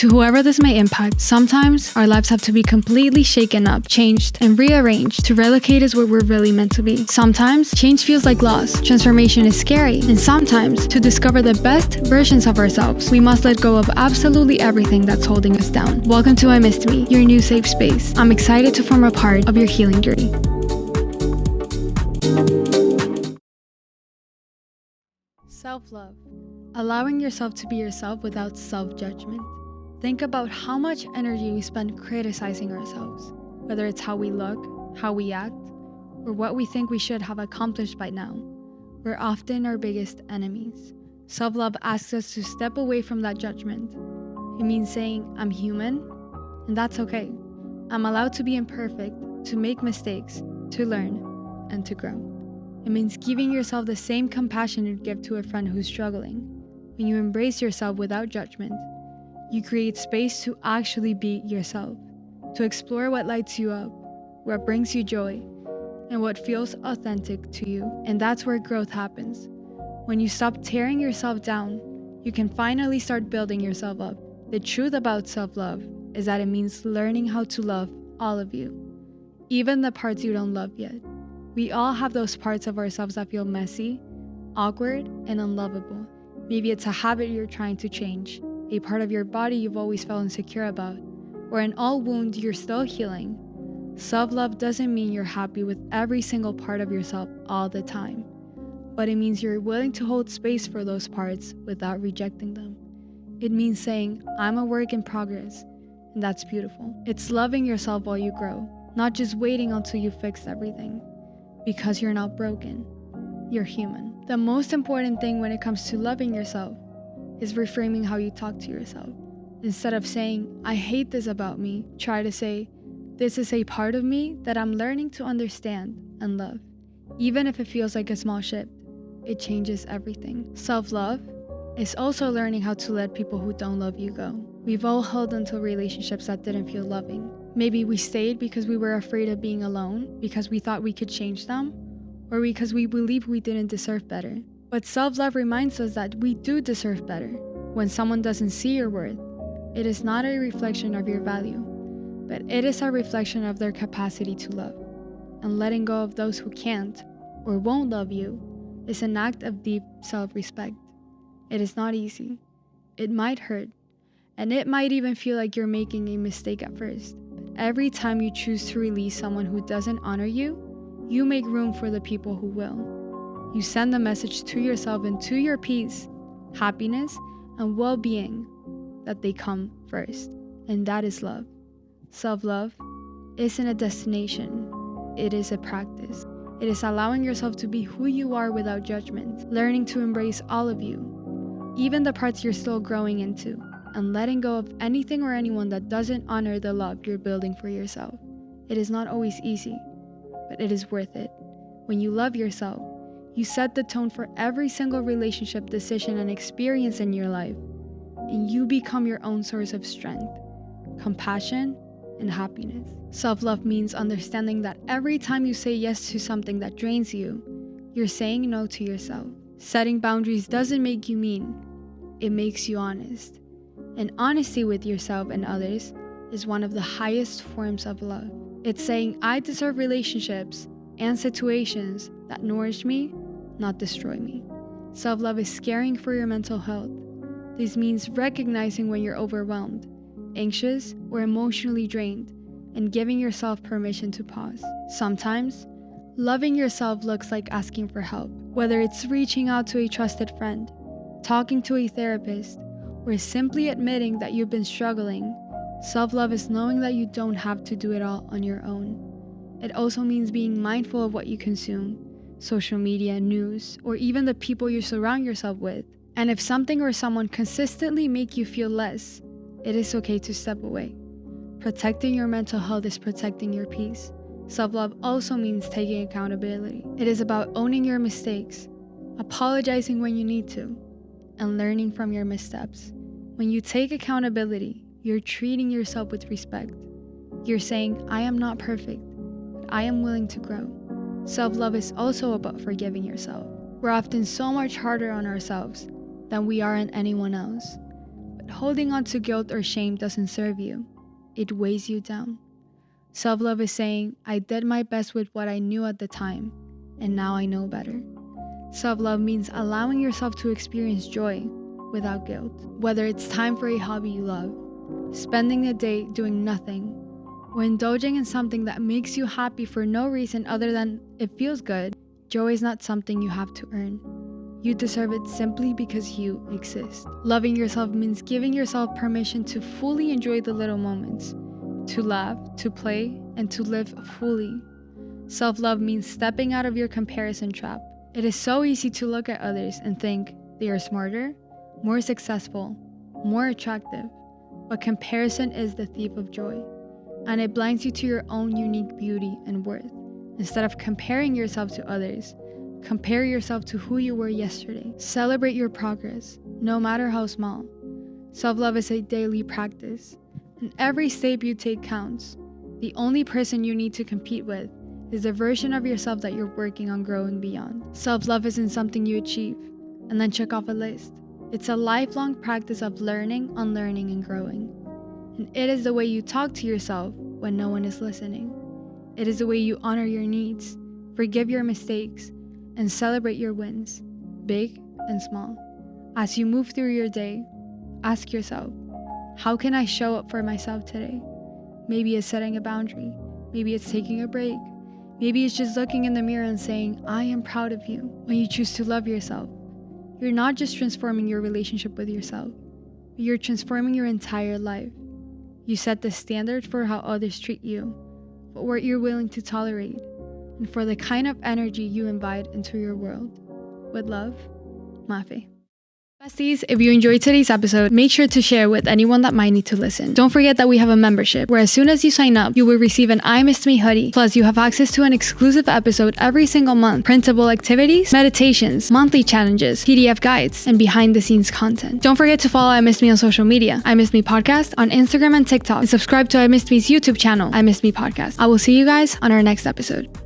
To whoever this may impact, sometimes our lives have to be completely shaken up, changed, and rearranged to relocate us where we're really meant to be. Sometimes change feels like loss, transformation is scary, and sometimes to discover the best versions of ourselves, we must let go of absolutely everything that's holding us down. Welcome to I Missed Me, your new safe space. I'm excited to form a part of your healing journey. Self-love. Allowing yourself to be yourself without self-judgment. Think about how much energy we spend criticizing ourselves, whether it's how we look, how we act, or what we think we should have accomplished by now. We're often our biggest enemies. Self-love asks us to step away from that judgment. It means saying, I'm human, and that's okay. I'm allowed to be imperfect, to make mistakes, to learn, and to grow. It means giving yourself the same compassion you'd give to a friend who's struggling. When you embrace yourself without judgment, you create space to actually be yourself, to explore what lights you up, what brings you joy, and what feels authentic to you. And that's where growth happens. When you stop tearing yourself down, you can finally start building yourself up. The truth about self-love is that it means learning how to love all of you, even the parts you don't love yet. We all have those parts of ourselves that feel messy, awkward, and unlovable. Maybe it's a habit you're trying to change, a part of your body you've always felt insecure about, or an old wound you're still healing. Self-love doesn't mean you're happy with every single part of yourself all the time, but it means you're willing to hold space for those parts without rejecting them. It means saying, I'm a work in progress, and that's beautiful. It's loving yourself while you grow, not just waiting until you fix everything, because you're not broken, you're human. The most important thing when it comes to loving yourself is reframing how you talk to yourself. Instead of saying, I hate this about me, try to say, this is a part of me that I'm learning to understand and love. Even if it feels like a small shift, it changes everything. Self-love is also learning how to let people who don't love you go. We've all held onto relationships that didn't feel loving. Maybe we stayed because we were afraid of being alone, because we thought we could change them, or because we believed we didn't deserve better. But self-love reminds us that we do deserve better. When someone doesn't see your worth, it is not a reflection of your value, but it is a reflection of their capacity to love. And letting go of those who can't or won't love you is an act of deep self-respect. It is not easy. It might hurt, and it might even feel like you're making a mistake at first. But every time you choose to release someone who doesn't honor you, you make room for the people who will. You send the message to yourself and to your peace, happiness, and well-being that they come first. And that is love. Self-love isn't a destination. It is a practice. It is allowing yourself to be who you are without judgment, learning to embrace all of you, even the parts you're still growing into, and letting go of anything or anyone that doesn't honor the love you're building for yourself. It is not always easy, but it is worth it. When you love yourself, you set the tone for every single relationship, decision, and experience in your life, and you become your own source of strength, compassion, and happiness. Self-love means understanding that every time you say yes to something that drains you, you're saying no to yourself. Setting boundaries doesn't make you mean, it makes you honest. And honesty with yourself and others is one of the highest forms of love. It's saying, I deserve relationships and situations that nourish me, not destroy me. Self-love is caring for your mental health. This means recognizing when you're overwhelmed, anxious, or emotionally drained, and giving yourself permission to pause. Sometimes, loving yourself looks like asking for help, whether it's reaching out to a trusted friend, talking to a therapist, or simply admitting that you've been struggling. Self-love is knowing that you don't have to do it all on your own. It also means being mindful of what you consume, social media, news, or even the people you surround yourself with. And if something or someone consistently make you feel less, it is okay to step away. Protecting your mental health is protecting your peace. Self-love also means taking accountability. It is about owning your mistakes, apologizing when you need to, and learning from your missteps. When you take accountability, you're treating yourself with respect. You're saying, I am not perfect, but I am willing to grow. Self-love is also about forgiving yourself. We're often so much harder on ourselves than we are on anyone else. But holding on to guilt or shame doesn't serve you. It weighs you down. Self-love is saying, I did my best with what I knew at the time, and now I know better. Self-love means allowing yourself to experience joy without guilt. Whether it's time for a hobby you love, spending the day doing nothing, or indulging in something that makes you happy for no reason other than it feels good, joy is not something you have to earn. You deserve it simply because you exist. Loving yourself means giving yourself permission to fully enjoy the little moments, to laugh, to play, and to live fully. Self-love means stepping out of your comparison trap. It is so easy to look at others and think they are smarter, more successful, more attractive, but comparison is the thief of joy, and it blinds you to your own unique beauty and worth. Instead of comparing yourself to others, compare yourself to who you were yesterday. Celebrate your progress, no matter how small. Self-love is a daily practice, and every step you take counts. The only person you need to compete with is the version of yourself that you're working on growing beyond. Self-love isn't something you achieve and then check off a list. It's a lifelong practice of learning, unlearning, and growing. And it is the way you talk to yourself when no one is listening. It is the way you honor your needs, forgive your mistakes, and celebrate your wins, big and small. As you move through your day, ask yourself, how can I show up for myself today? Maybe it's setting a boundary. Maybe it's taking a break. Maybe it's just looking in the mirror and saying, I am proud of you. When you choose to love yourself, you're not just transforming your relationship with yourself, but you're transforming your entire life. You set the standard for how others treat you, for what you're willing to tolerate, and for the kind of energy you invite into your world. With love, Mafe. Besties, if you enjoyed today's episode, make sure to share with anyone that might need to listen. Don't forget that we have a membership where as soon as you sign up, you will receive an I Missed Me hoodie. Plus, you have access to an exclusive episode every single month, printable activities, meditations, monthly challenges, PDF guides, and behind the scenes content. Don't forget to follow I Missed Me on social media, I Missed Me Podcast on Instagram and TikTok, and subscribe to I Missed Me's YouTube channel, I Missed Me Podcast. I will see you guys on our next episode.